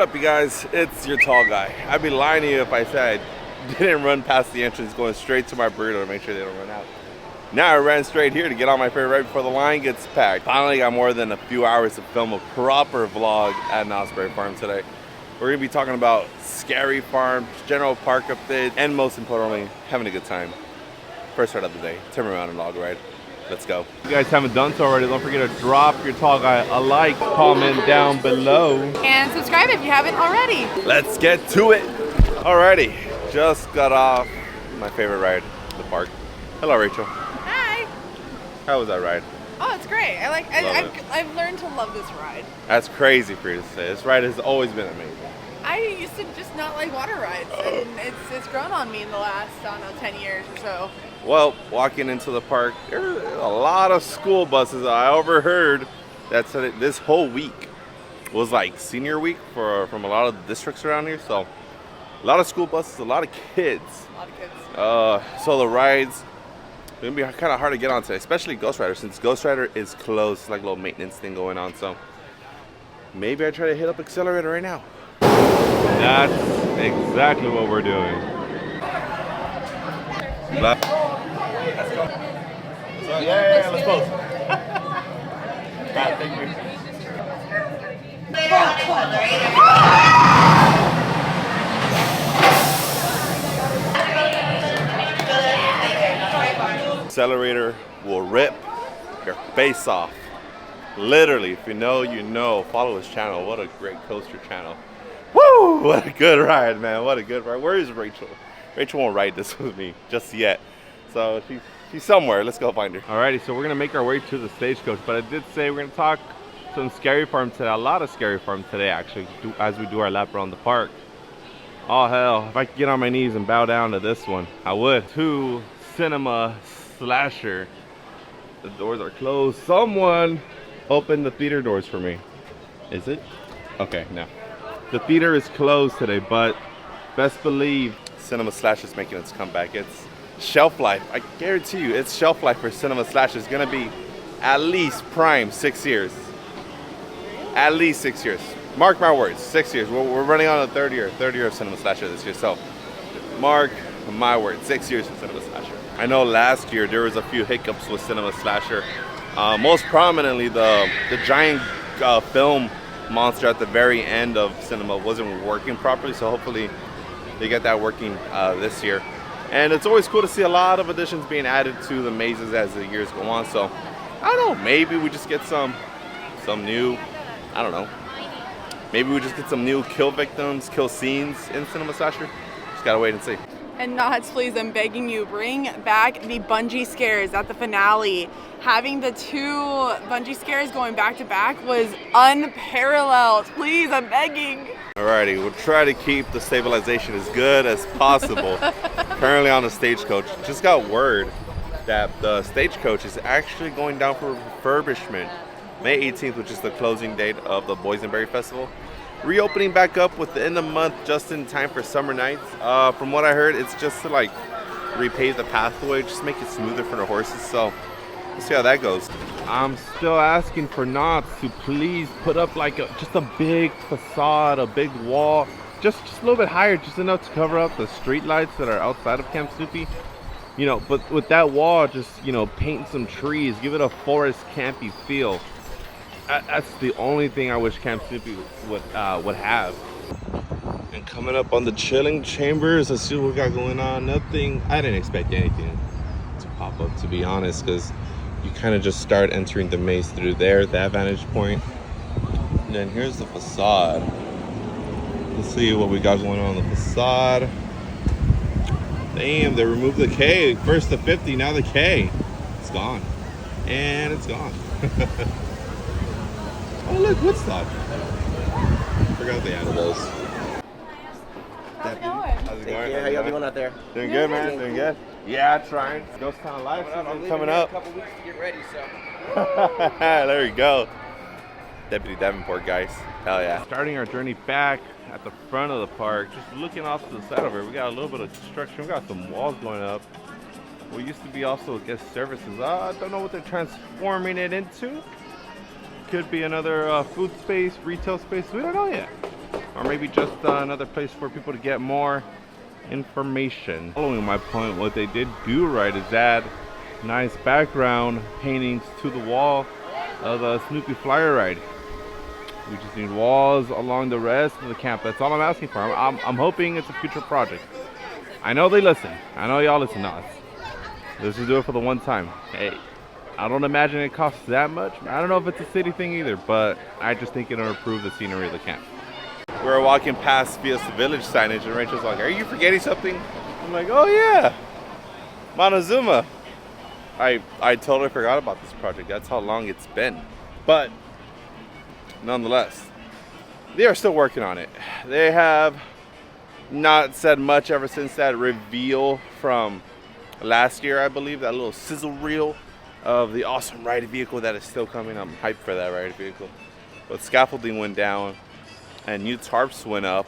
up, you guys? It's your tall guy. I'd be lying to you if I said I didn't run past the entrance going straight to my burrito to make sure they don't run out. Now I ran straight here to get on my favorite right before the line gets packed. Finally got more than a few hours to film a proper vlog at Knott's Berry Farm today. We're gonna be talking about scary farms, general park updates, and most importantly, having a good time. First ride of the day, 10 round log ride. Let's go. If you guys haven't done so already, don't forget to drop your tall guy a like, comment down below. And subscribe if you haven't already. Let's get to it. Alrighty, just got off my favorite ride, the park. Hello, Rachel. Hi. How was that ride? Oh, it's great. I've learned to love this ride. That's crazy for you to say. This ride has always been amazing. I used to just not like water rides, and it's grown on me in the last, I don't know, 10 years or so. Well, walking into the park, there were a lot of school buses. I overheard that said this whole week was like senior week from a lot of the districts around here. So a lot of school buses, a lot of kids. A lot of kids. So the rides, it's gonna be kind of hard to get on today, especially Ghost Rider, since Ghost Rider is closed. It's like a little maintenance thing going on. So maybe I try to hit up Accelerator right now. That's exactly what we're doing. Let's go. Yeah, let's pose. Right, thank you. Accelerator will rip your face off. Literally, if you know, you know. Follow his channel. What a great coaster channel. Woo! What a good ride, man. What a good ride. Where is Rachel? Rachel won't ride this with me just yet. So she's somewhere. Let's go find her. Alrighty, so we're gonna make our way to the stagecoach. But I did say we're gonna talk some scary farms today. A lot of scary farms today, actually, as we do our lap around the park. Oh hell, if I could get on my knees and bow down to this one, I would. To Cinema Slasher. The doors are closed. Someone open the theater doors for me. Is it? Okay, no. The theater is closed today, but best believe Cinema Slash is making its comeback. It's shelf life. I guarantee you, its shelf life for Cinema Slash is gonna be at least prime 6 years. At least 6 years. Mark my words, 6 years. We're running on the third year of Cinema Slasher this year. So mark my words, 6 years of Cinema Slasher. I know last year there was a few hiccups with Cinema Slasher. Most prominently, the giant film monster at the very end of cinema wasn't working properly, so hopefully they get that working this year. And it's always cool to see a lot of additions being added to the mazes as the years go on. So I don't know, maybe we just get some new, I don't know, maybe we just get some new kill victims, kill scenes in Cinema Slasher. Just gotta wait and see. And Knott's, please, I'm begging you, bring back the bungee scares at the finale. Having the two bungee scares going back to back was unparalleled. Please, I'm begging. Alrighty, we'll try to keep the stabilization as good as possible. Currently on the stagecoach. Just got word that the stagecoach is actually going down for refurbishment. May 18th, which is the closing date of the Boysenberry Festival. Reopening back up with the end of the month just in time for summer nights. From what I heard, it's just to like repave the pathway, just make it smoother for the horses. So let's see how that goes. I'm still asking for Knott's to please put up like just a big facade, a big wall, just a little bit higher, just enough to cover up the street lights that are outside of Camp Snoopy. You know, but with that wall, just, you know, paint some trees, give it a forest campy feel. That's the only thing I wish Camp Snoopy would have. And coming up on the chilling chambers, let's see what we got going on. Nothing, I didn't expect anything to pop up, to be honest, because you kind of just start entering the maze through there, that vantage point. And then here's the facade. Let's see what we got going on the facade. Damn, they removed the K. First the 50, now the K. It's gone. And it's gone. Oh look, Woodstock. Forgot they added those. How's it going? How's it going? Yeah, how y'all doing out there? Doing good, man. Doing good. Yeah, trying. Ghost Town Live season coming up. A couple weeks to get ready, so. There we go. Deputy Davenport, guys. Hell yeah. Starting our journey back at the front of the park, just looking off to the side over here. We got a little bit of construction. We got some walls going up. We used to be also guest services. I don't know what they're transforming it into. Could be another food space, retail space. We don't know yet. or maybe just another place for people to get more information. Following my point, what they did do right is add nice background paintings to the wall of the Snoopy Flyer Ride. We just need walls along the rest of the camp. That's all I'm asking for. I'm hoping it's a future project. I know they listen. I know y'all listen to us. Let's just do it for the one time. Hey, I don't imagine it costs that much. I don't know if it's a city thing either, but I just think it'll improve the scenery of the camp. We were walking past Fiesta Village signage, and Rachel's like, "Are you forgetting something?" I'm like, "Oh yeah, Montezuma." I totally forgot about this project. That's how long it's been. But nonetheless, they are still working on it. They have not said much ever since that reveal from last year, I believe, that little sizzle reel of the awesome ride vehicle that is still coming. I'm hyped for that ride vehicle. But scaffolding went down and new tarps went up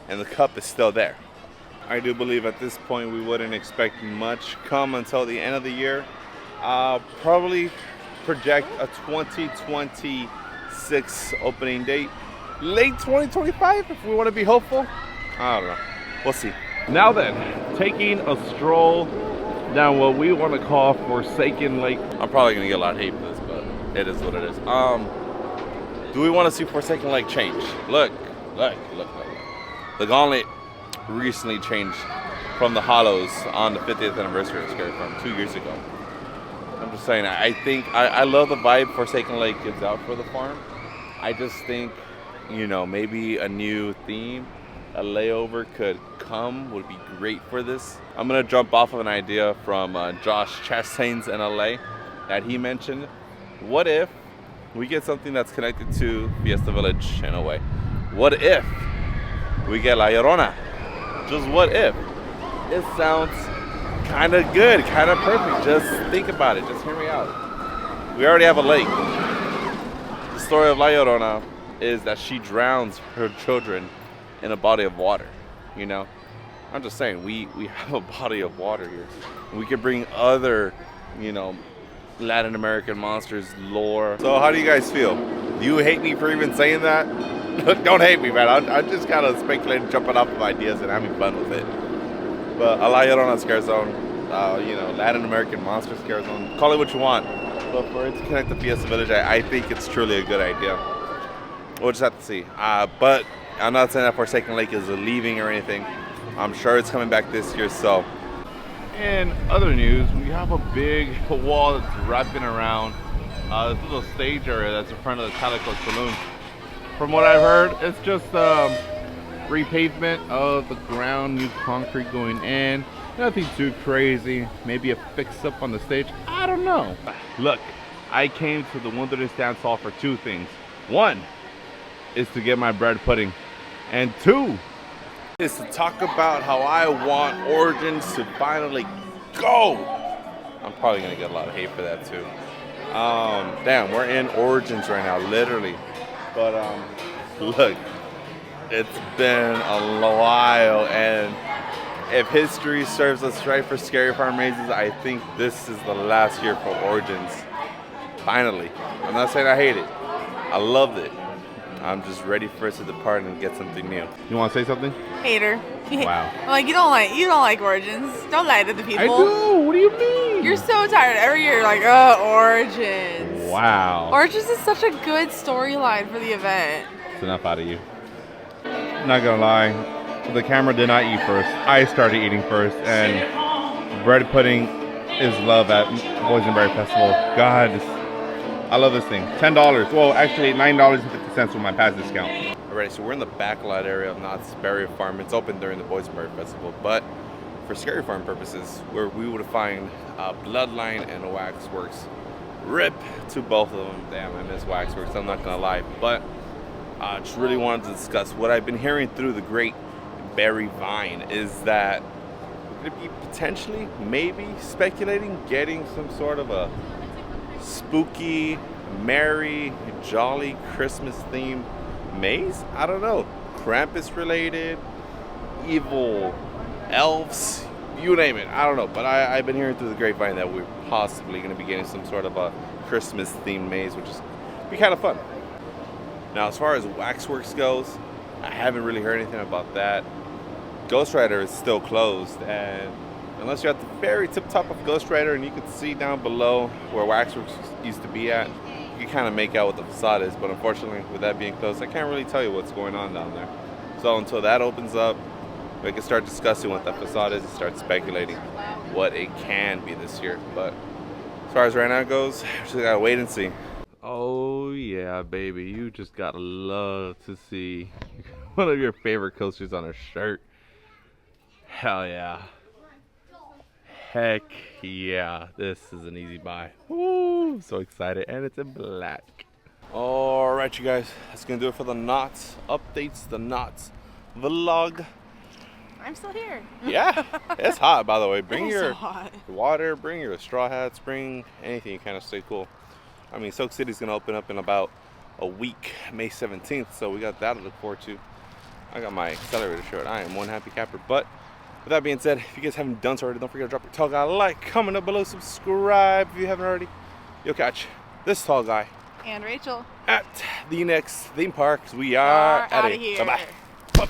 and the cup is still there. I do believe at this point we wouldn't expect much come until the end of the year. Probably project a 2026 opening date. Late 2025 if we want to be hopeful. I don't know. We'll see. Now then, taking a stroll down what we want to call Forsaken Lake. I'm probably going to get a lot of hate for this, but it is what it is. Do we want to see Forsaken Lake change? Look. The Gauntlet recently changed from the Hollows on the 50th anniversary of Scary Farm 2 years ago. I'm just saying, I think, I love the vibe Forsaken Lake gives out for the farm. I just think, you know, maybe a new theme, a layover would be great for this. I'm gonna jump off of an idea from Josh Chastain's in LA that he mentioned. What if we get something that's connected to Fiesta Village in a way? What if we get La Llorona? Just what if? It sounds kind of good, kind of perfect. Just think about it. Just hear me out. We already have a lake. The story of La Llorona is that she drowns her children in a body of water, you know? I'm just saying, we have a body of water here. We could bring other, you know, Latin American monsters, lore. So how do you guys feel? Do you hate me for even saying that? Don't hate me, man. I'm just kind of speculating, jumping off of ideas and having fun with it. But a La Llorona scare zone, you know, Latin American monster scare zone, call it what you want. But for it to connect the Fiesta Village, I think it's truly a good idea. We'll just have to see. But I'm not saying that Forsaken Lake is leaving or anything. I'm sure it's coming back this year, so. In other news, we have a big wall that's wrapping around this little stage area that's in front of the Calico Saloon. From what I've heard, it's just repavement of the ground, new concrete going in. Nothing too crazy. Maybe a fix-up on the stage. I don't know. Look, I came to the Wilderness Dance Hall for two things. One is to get my bread pudding. And two is to talk about how I want Origins to finally go. I'm probably gonna get a lot of hate for that too. Damn, we're in Origins right now, literally. But look, it's been a while, and if history serves us right for Scary Farm Mazes, I think this is the last year for Origins. Finally. I'm not saying I hate it. I loved it. I'm just ready for us to depart and get something new. You want to say something? Hater. Wow. Like you don't like Origins. Don't lie to the people. I do. What do you mean? You're so tired. Every year you're like, oh, Origins. Wow. Origins is such a good storyline for the event. It's enough out of you. Not gonna lie, the camera did not eat first. I started eating first, and bread pudding is love at Boysenberry Festival. God, I love this thing. $10. Well, actually $9.50 with my pass discount. Alright, so we're in the backlot area of KNOTTS Berry Farm. It's open during the Boysenberry Festival, but for Scary Farm purposes, where we would find Bloodline and Waxworks. RIP to both of them. Damn, I miss Waxworks, I'm not gonna lie. But I just really wanted to discuss what I've been hearing through the great Berry Vine is that we're gonna be potentially, maybe speculating, getting some sort of a spooky, merry, jolly Christmas themed maze? I don't know. Krampus related, evil elves, you name it. I don't know. But I've been hearing through the grapevine that we're possibly going to be getting some sort of a Christmas themed maze, which is be kind of fun. Now, as far as Waxworks goes, I haven't really heard anything about that. Ghost Rider is still closed, and unless you're at the very tip top of Ghost Rider and you can see down below where Waxworks used to be at, you can kind of make out what the facade is. But unfortunately, with that being closed, I can't really tell you what's going on down there. So until that opens up, we can start discussing what that facade is and start speculating what it can be this year. But as far as right now goes, we just gotta wait and see. Oh yeah, baby, you just gotta love to see one of your favorite coasters on a shirt. Hell yeah. Heck yeah, this is an easy buy. Woo, so excited, and it's in black. All right, you guys, that's gonna do it for the KNOTTS updates, the KNOTTS vlog. I'm still here. Yeah, it's hot, by the way. Bring It's your so hot. water, bring your straw hats, bring anything you kind of stay cool. I mean, Soak City's gonna open up in about a week, May 17th, so we got that to look forward to. I got my accelerator shirt. I am one happy capper. But with that being said, if you guys haven't done so already, don't forget to drop your tall guy a like, comment up below, subscribe if you haven't already. You'll catch this tall guy And Rachel. at the next theme park. We are Outta at it. here. Bye-bye.